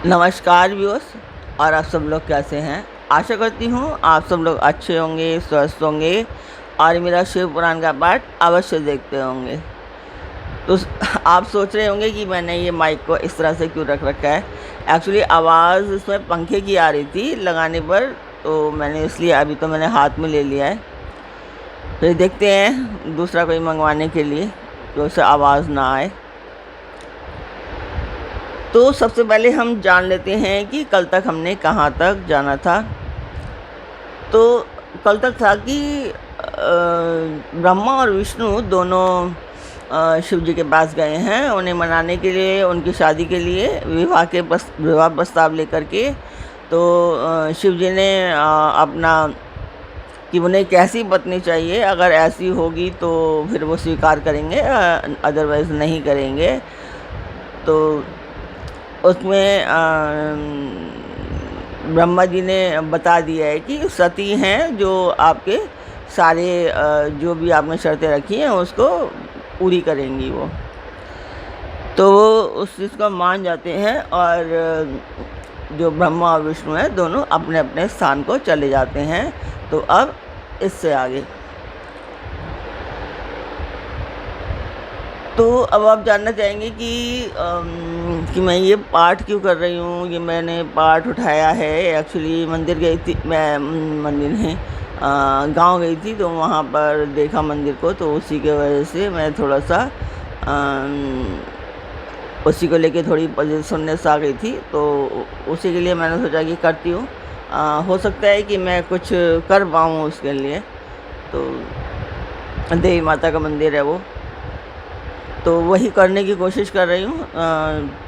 नमस्कार व्यूअर्स। और आप सब लोग कैसे हैं? आशा करती हूँ आप सब लोग अच्छे होंगे, स्वस्थ होंगे और मेरा शिव पुराण का पाठ अवश्य देखते होंगे। तो आप सोच रहे होंगे कि मैंने ये माइक को इस तरह से क्यों रख रखा है। एक्चुअली आवाज़ इसमें पंखे की आ रही थी लगाने पर, तो मैंने इसलिए अभी तो मैंने हाथ में ले लिया है। फिर देखते हैं दूसरा कोई मंगवाने के लिए जो उससे आवाज़ ना आए। तो सबसे पहले हम जान लेते हैं कि कल तक हमने कहाँ तक जाना था। तो कल तक था कि ब्रह्मा और विष्णु दोनों शिव जी के पास गए हैं उन्हें मनाने के लिए, उनकी शादी के लिए विवाह प्रस्ताव लेकर के। तो शिव जी ने अपना कि उन्हें कैसी पत्नी चाहिए, अगर ऐसी होगी तो फिर वो स्वीकार करेंगे, अदरवाइज़ नहीं करेंगे। तो उसमें ब्रह्मा जी ने बता दिया है कि सती हैं जो आपके सारे जो भी आपने शर्तें रखी हैं उसको पूरी करेंगी वो। तो वो उस चीज़ को मान जाते हैं और जो ब्रह्मा और विष्णु हैं दोनों अपने अपने स्थान को चले जाते हैं। तो अब इससे आगे तो अब आप जानना चाहेंगे कि मैं ये पाठ क्यों कर रही हूँ। ये मैंने पाठ उठाया है, एक्चुअली मंदिर गई थी मैं, मंदिर नहीं गांव गई थी, तो वहाँ पर देखा मंदिर को, तो उसी के वजह से मैं थोड़ा सा उसी को लेके थोड़ी पॉजिटिवनेस आ गई थी। तो उसी के लिए मैंने सोचा कि करती हूँ, हो सकता है कि मैं कुछ कर पाऊँ उसके लिए। तो देवी माता का मंदिर है वो, तो वही करने की कोशिश कर रही हूँ।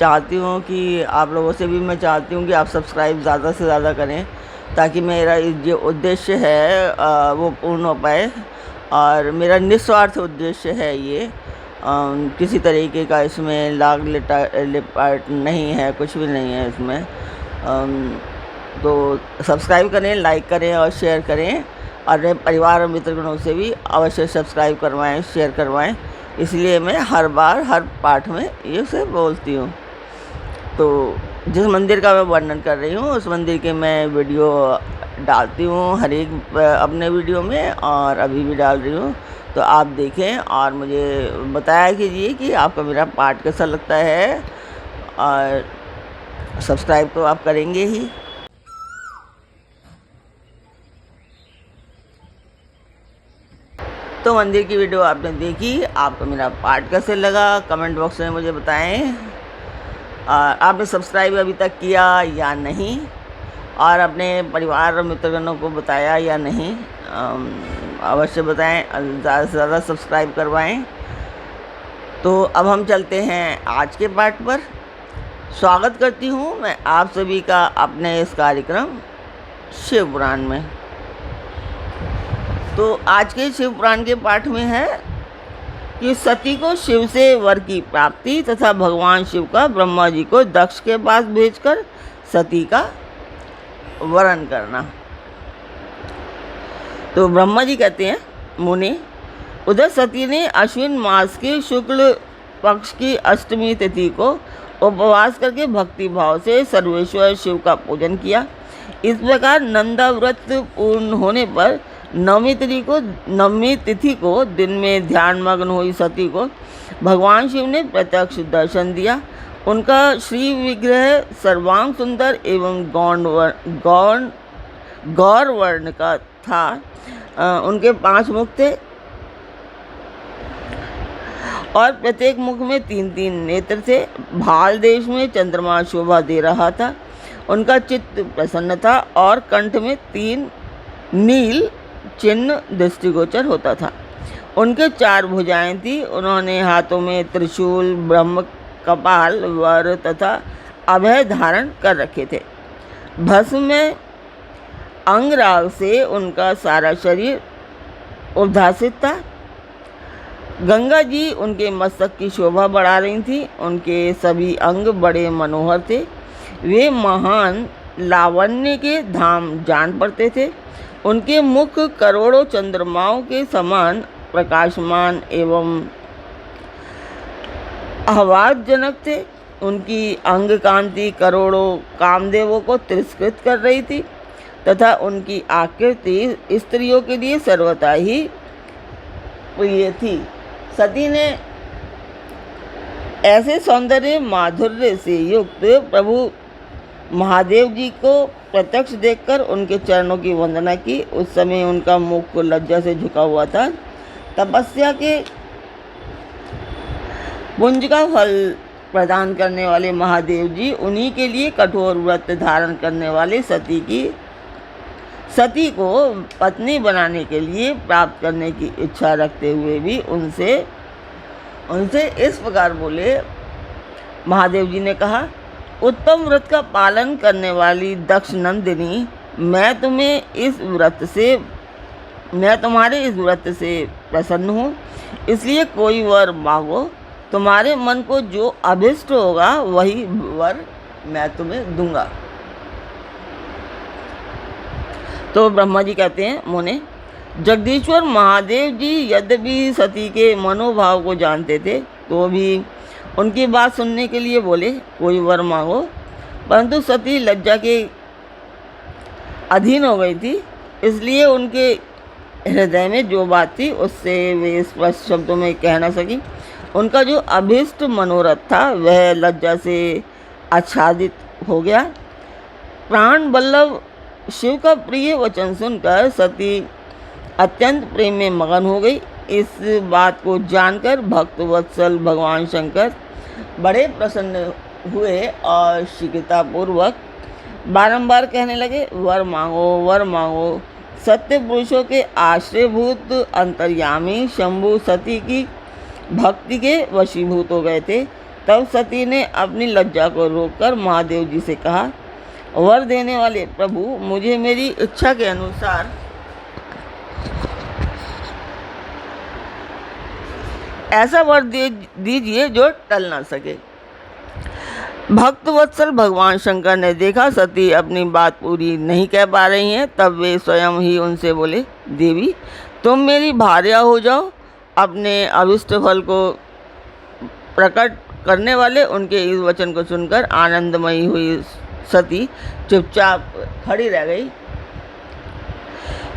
चाहती हूँ कि आप लोगों से भी मैं चाहती हूँ कि आप सब्सक्राइब ज़्यादा से ज़्यादा करें ताकि मेरा जो उद्देश्य है वो पूर्ण हो पाए। और मेरा निस्वार्थ उद्देश्य है ये, किसी तरीके का इसमें लाग लिपाट नहीं है, कुछ भी नहीं है इसमें। तो सब्सक्राइब करें, लाइक करें और शेयर करें, और अपने परिवार और मित्रगणों से भी अवश्य सब्सक्राइब करवाएं, शेयर करवाएं। इसलिए मैं हर बार हर पाठ में ये से बोलती हूँ। तो जिस मंदिर का मैं वर्णन कर रही हूँ उस मंदिर के मैं वीडियो डालती हूँ हर एक अपने वीडियो में, और अभी भी डाल रही हूँ। तो आप देखें और मुझे बताया कीजिए कि आपको मेरा पाठ कैसा लगता है, और सब्सक्राइब तो आप करेंगे ही। तो मंदिर की वीडियो आपने देखी, आपको मेरा पाठ कैसे लगा कमेंट बॉक्स में मुझे बताएं। आपने सब्सक्राइब अभी तक किया या नहीं, और अपने परिवार और मित्रगणों को बताया या नहीं, अवश्य बताएं, ज़्यादा से ज़्यादा सब्सक्राइब करवाएं। तो अब हम चलते हैं आज के पाठ पर। स्वागत करती हूँ मैं आप सभी का अपने इस कार्यक्रम शिव पुराण में। तो आज के शिव पुराण के पाठ में है कि सती को शिव से वर की प्राप्ति तथा भगवान शिव का ब्रह्मा जी को दक्ष के पास भेजकर सती का वरण करना। तो ब्रह्मा जी कहते हैं, मुनि, उधर सती ने अश्विन मास के शुक्ल पक्ष की अष्टमी तिथि को उपवास करके भक्ति भाव से सर्वेश्वर शिव का पूजन किया। इस प्रकार नंदा व्रत पूर्ण होने पर नवमी तिथि को दिन में ध्यान मग्न हुई सती को भगवान शिव ने प्रत्यक्ष दर्शन दिया। उनका श्री विग्रह सर्वांग सुंदर एवं गौर वर्ण का था। उनके 5 मुख थे और प्रत्येक मुख में 3-3 नेत्र थे। भाल देश में चंद्रमा शोभा दे रहा था। उनका चित्त प्रसन्न था और कंठ में 3 नील चिन्ह दृष्टिगोचर होता था। उनके 4 भुजाएं थी। उन्होंने हाथों में त्रिशूल, ब्रह्म कपाल, वर तथा अभय धारण कर रखे थे। भस्म में अंगराग से उनका सारा शरीर उद्भासित था। गंगा जी उनके मस्तक की शोभा बढ़ा रही थी। उनके सभी अंग बड़े मनोहर थे। वे महान लावण्य के धाम जान पड़ते थे। उनके मुख करोड़ों चंद्रमाओं के समान प्रकाशमान एवं आह्लादजनक थे। उनकी अंग कांति करोड़ों कामदेवों को तिरस्कृत कर रही थी तथा उनकी आकृति स्त्रियों के लिए सर्वथा ही प्रिय थी। सती ने ऐसे सौंदर्य माधुर्य से युक्त प्रभु महादेव जी को प्रत्यक्ष देखकर उनके चरणों की वंदना की। उस समय उनका मुख लज्जा से झुका हुआ था। तपस्या के पुंज का फल प्रदान करने वाले महादेव जी उन्हीं के लिए कठोर व्रत धारण करने वाले सती को पत्नी बनाने के लिए प्राप्त करने की इच्छा रखते हुए भी उनसे इस प्रकार बोले। महादेव जी ने कहा, उत्तम व्रत का पालन करने वाली दक्ष नंदिनी, मैं तुम्हारे इस व्रत से प्रसन्न हूँ, इसलिए कोई वर मांगो। तुम्हारे मन को जो अभिष्ट होगा वही वर मैं तुम्हें दूंगा। तो ब्रह्मा जी कहते हैं, मुने, जगदीश्वर महादेव जी यद्यपि सती के मनोभाव को जानते थे तो भी उनकी बात सुनने के लिए बोले, कोई वर मांगो। परंतु सती लज्जा के अधीन हो गई थी, इसलिए उनके हृदय में जो बात थी उससे वे स्पष्ट शब्दों में कह न सकी। उनका जो अभीष्ट मनोरथ था वह लज्जा से आच्छादित हो गया। प्राण बल्लभ शिव का प्रिय वचन सुनकर सती अत्यंत प्रेम में मगन हो गई। इस बात को जानकर भक्त वत्सल भगवान शंकर बड़े प्रसन्न हुए और शीघ्रतापूर्वक बारंबार कहने लगे, वर मांगो, वर मांगो। सत्य पुरुषों के आश्रयभूत अंतर्यामी शंभु सती की भक्ति के वशीभूत हो गए थे। तब सती ने अपनी लज्जा को रोककर महादेव जी से कहा, वर देने वाले प्रभु, मुझे मेरी इच्छा के अनुसार ऐसा वर दीजिए जो टल ना सके। भक्त वत्सल भगवान शंकर ने देखा सती अपनी बात पूरी नहीं कह पा रही हैं, तब वे स्वयं ही उनसे बोले, देवी, तुम मेरी भार्या हो जाओ। अपने अभिष्ट फल को प्रकट करने वाले उनके इस वचन को सुनकर आनंदमयी हुई सती चुपचाप खड़ी रह गई,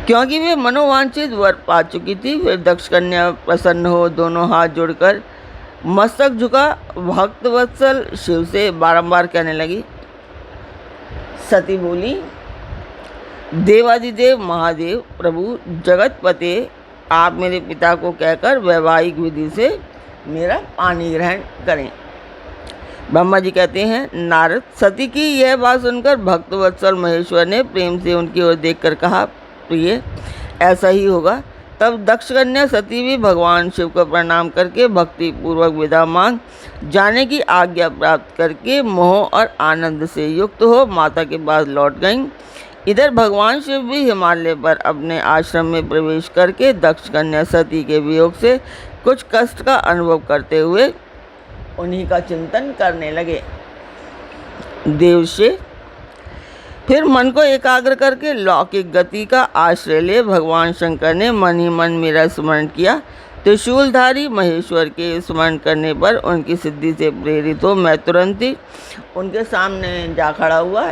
क्योंकि वे मनोवांछित वर पा चुकी थी। फिर दक्ष कन्या प्रसन्न हो दोनों हाथ जोड़कर मस्तक झुका भक्त वत्सल शिव से बारंबार कहने लगी। सती बोली, देवादिदेव महादेव प्रभु जगतपते, आप मेरे पिता को कहकर वैवाहिक विधि से मेरा पानी ग्रहण करें। ब्रह्मा जी कहते हैं, नारद, सती की यह बात सुनकर भक्त वत्सल महेश्वर ने प्रेम से उनकी ओर देखकर कहा, प्रिय, ऐसा ही होगा। तब दक्ष कन्या सती भी भगवान शिव को प्रणाम करके भक्ति पूर्वक विदा मांग जाने की आज्ञा प्राप्त करके मोह और आनंद से युक्त हो माता के पास लौट गईं। इधर भगवान शिव भी हिमालय पर अपने आश्रम में प्रवेश करके दक्ष कन्या सती के वियोग से कुछ कष्ट का अनुभव करते हुए उन्हीं का चिंतन करने लगे। देवशे फिर मन को एकाग्र करके लौकिक गति का आश्रय ले भगवान शंकर ने मन ही मन मेरा स्मरण किया। त्रिशूलधारी महेश्वर के स्मरण करने पर उनकी सिद्धि से प्रेरित हो मैं तुरंत ही उनके सामने जा खड़ा हुआ।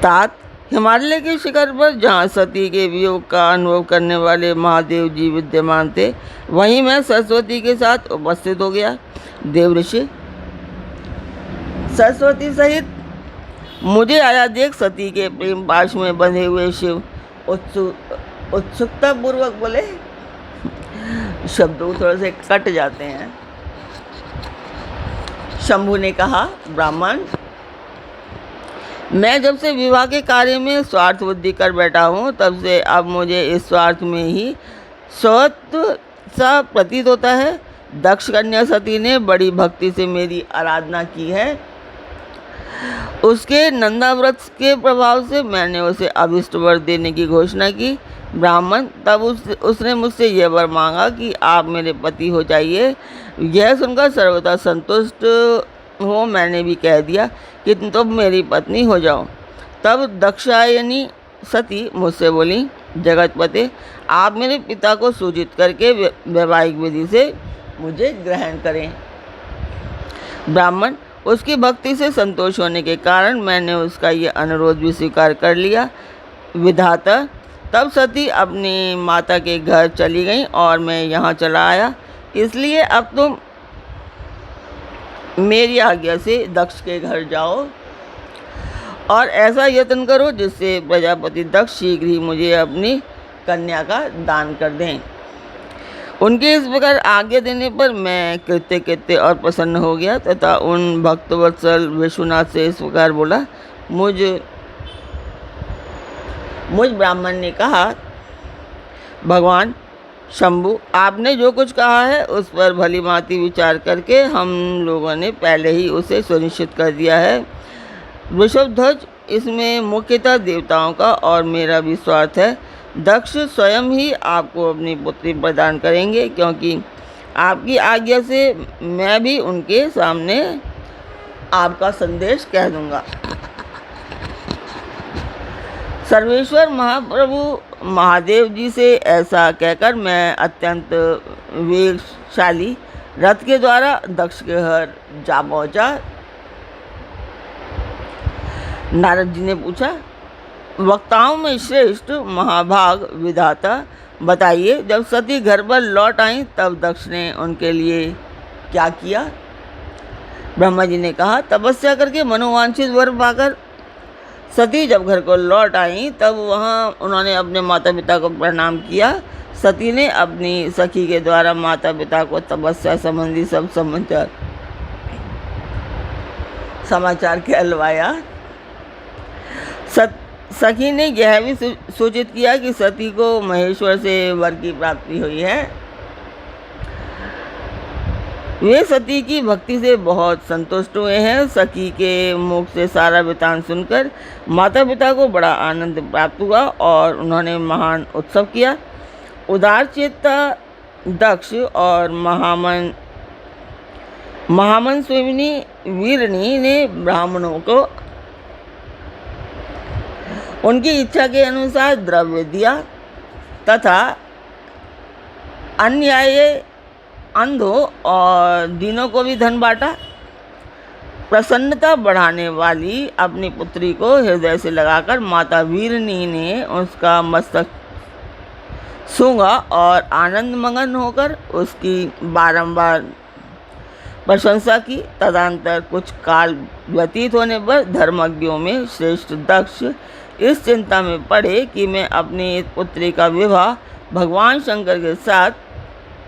तात, हिमालय के शिखर पर जहाँ सती के वियोग का अनुभव करने वाले महादेव जी विद्यमान थे, वहीं मैं सरस्वती के साथ उपस्थित हो गया। देव ऋषि, सरस्वती सहित मुझे आया देख सती के प्रेम पाश में बंधे हुए शिव उत्सुकता पूर्वक बोले, शब्दों थोड़े से कट जाते हैं। शंभु ने कहा, ब्राह्मण, मैं जब से विवाह के कार्य में स्वार्थ बुद्धि कर बैठा हूँ, तब से अब मुझे इस स्वार्थ में ही स्वत्व सा प्रतीत होता है। दक्ष कन्या सती ने बड़ी भक्ति से मेरी आराधना की है। उसके नंदाव्रत के प्रभाव से मैंने उसे अभिष्ट वर देने की घोषणा की। ब्राह्मण, तब उसने मुझसे यह वर मांगा कि आप मेरे पति हो जाइए। यह सुनकर सर्वथा संतुष्ट हो मैंने भी कह दिया कि तुम मेरी पत्नी हो जाओ। तब दक्षायनी सती मुझसे बोली, जगतपते, आप मेरे पिता को सूचित करके वैवाहिक विधि से मुझे ग्रहण करें। ब्राह्मण, उसकी भक्ति से संतोष होने के कारण मैंने उसका ये अनुरोध भी स्वीकार कर लिया। विधाता, तब सती अपनी माता के घर चली गई और मैं यहाँ चला आया। इसलिए अब तुम मेरी आज्ञा से दक्ष के घर जाओ और ऐसा यत्न करो जिससे प्रजापति दक्ष शीघ्र ही मुझे अपनी कन्या का दान कर दें। उनके इस प्रकार आज्ञा देने पर मैं कृत्य और प्रसन्न हो गया तथा उन भक्तवत्सल विश्वनाथ से इस प्रकार बोला। मुझ ब्राह्मण ने कहा, भगवान शंभु, आपने जो कुछ कहा है उस पर भली भांति विचार करके हम लोगों ने पहले ही उसे सुनिश्चित कर दिया है। वृषभध्वज, इसमें मुख्यतः देवताओं का और मेरा भी स्वार्थ है। दक्ष स्वयं ही आपको अपनी पुत्री प्रदान करेंगे, क्योंकि आपकी आज्ञा से मैं भी उनके सामने आपका संदेश कह दूंगा। सर्वेश्वर महाप्रभु महादेव जी से ऐसा कहकर मैं अत्यंत वेगशाली रथ के द्वारा दक्ष के घर जा पहुंचा। नारद जी ने पूछा, वक्ताओं में श्रेष्ठ महाभाग विधाता, बताइए, जब सती घर पर लौट आई तब दक्ष ने उनके लिए क्या किया? ब्रह्मा जी ने कहा, तपस्या करके मनोवांछित वर पाकर सती जब घर को लौट आई तब वहाँ उन्होंने अपने माता पिता को प्रणाम किया। सती ने अपनी सखी के द्वारा माता पिता को तपस्या संबंधी सब समाचार कहलवाया। सखी ने यह भी सूचित किया कि सती को महेश्वर से वर की प्राप्ति हुई है। वे सती की भक्ति से बहुत संतुष्ट हुए हैं। सखी के मुख से सारा वृत्तांत सुनकर माता पिता को बड़ा आनंद प्राप्त हुआ और उन्होंने महान उत्सव किया। उदार चेता दक्ष और महामन स्वामिनी वीरणी ने ब्राह्मणों को उनकी इच्छा के अनुसार द्रव्य दिया तथा अन्यायी अंधों और दीनों को भी धन बांटा। प्रसन्नता बढ़ाने वाली अपनी पुत्री को हृदय से लगाकर माता वीरनी ने उसका मस्तक सूंघा और आनंद मगन होकर उसकी बारंबार प्रशंसा की। तदंतर कुछ काल व्यतीत होने पर धर्मज्ञों में श्रेष्ठ दक्ष इस चिंता में पड़े कि मैं अपनी पुत्री का विवाह भगवान शंकर के साथ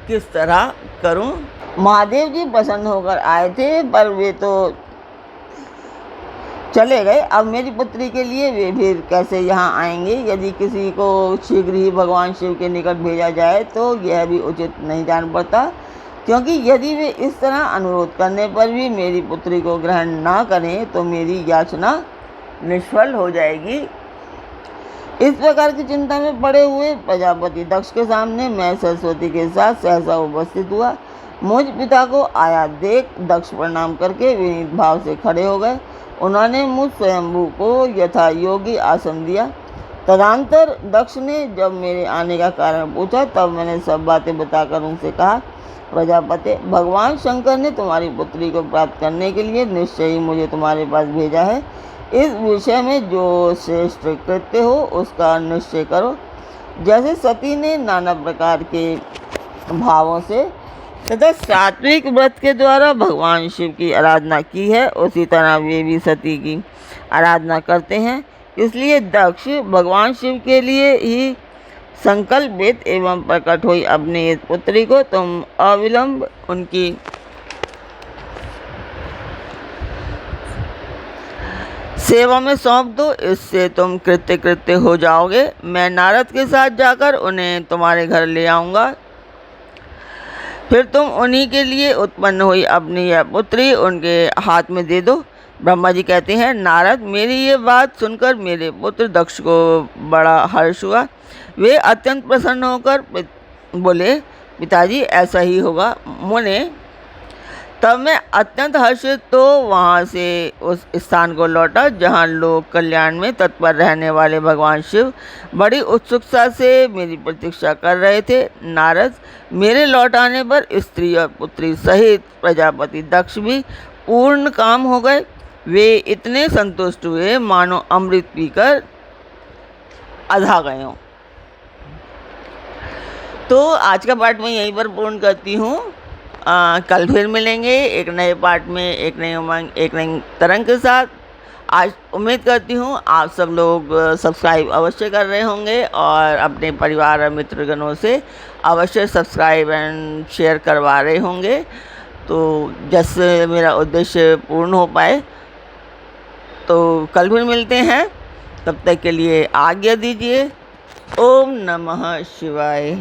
किस तरह करूं। महादेव जी प्रसन्न होकर आए थे, पर वे तो चले गए। अब मेरी पुत्री के लिए वे भी कैसे यहाँ आएंगे? यदि किसी को शीघ्र ही भगवान शिव के निकट भेजा जाए तो यह भी उचित नहीं जान पड़ता, क्योंकि यदि वे इस तरह अनुरोध करने पर भी मेरी पुत्री को ग्रहण ना करें तो मेरी याचना निष्फल हो जाएगी। इस प्रकार की चिंता में पड़े हुए प्रजापति दक्ष के सामने मैं सरस्वती के साथ सहसा उपस्थित हुआ। मुझ पिता को आया देख दक्ष प्रणाम करके विनीत भाव से खड़े हो गए। उन्होंने मुझ स्वयंभू को यथा योगी आसन दिया। तदंतर दक्ष ने जब मेरे आने का कारण पूछा तब मैंने सब बातें बताकर उनसे कहा, प्रजापति, भगवान शंकर ने तुम्हारी पुत्री को प्राप्त करने के लिए निश्चय ही मुझे तुम्हारे पास भेजा है। इस विषय में जो श्रेष्ठ कृत्य हो उसका निश्चय करो। जैसे सती ने नाना प्रकार के भावों से तथा सात्विक व्रत के द्वारा भगवान शिव की आराधना की है, उसी तरह वे भी सती की आराधना करते हैं। इसलिए दक्ष भगवान शिव के लिए ही संकल्पित एवं प्रकट हुई अपनी इस पुत्री को तुम अविलंब उनकी सेवा में सौंप दो, इससे तुम कृत्य हो जाओगे। मैं नारद के साथ जाकर उन्हें तुम्हारे घर ले आऊँगा, फिर तुम उन्हीं के लिए उत्पन्न हुई अपनी यह पुत्री उनके हाथ में दे दो। ब्रह्मा जी कहते हैं, नारद, मेरी ये बात सुनकर मेरे पुत्र दक्ष को बड़ा हर्ष हुआ। वे अत्यंत प्रसन्न होकर बोले, पिताजी ऐसा ही होगा मुने। तब मैं अत्यंत हर्षित तो वहाँ से उस स्थान को लौटा जहाँ लोक कल्याण में तत्पर रहने वाले भगवान शिव बड़ी उत्सुकता से मेरी प्रतीक्षा कर रहे थे। नारद, मेरे लौट आने पर स्त्री और पुत्री सहित प्रजापति दक्ष भी पूर्ण काम हो गए। वे इतने संतुष्ट हुए मानो अमृत पीकर अधा गए हों। तो आज का पाठ मैं यहीं पर पूर्ण करती हूँ। कल फिर मिलेंगे एक नए पाठ में, एक नई उमंग, एक नई तरंग के साथ। आज उम्मीद करती हूँ आप सब लोग सब्सक्राइब अवश्य कर रहे होंगे और अपने परिवार और मित्रगणों से अवश्य सब्सक्राइब एंड शेयर करवा रहे होंगे, तो जैसे मेरा उद्देश्य पूर्ण हो पाए। तो कल फिर मिलते हैं, तब तक के लिए आज्ञा दीजिए। ओम नमः शिवाय।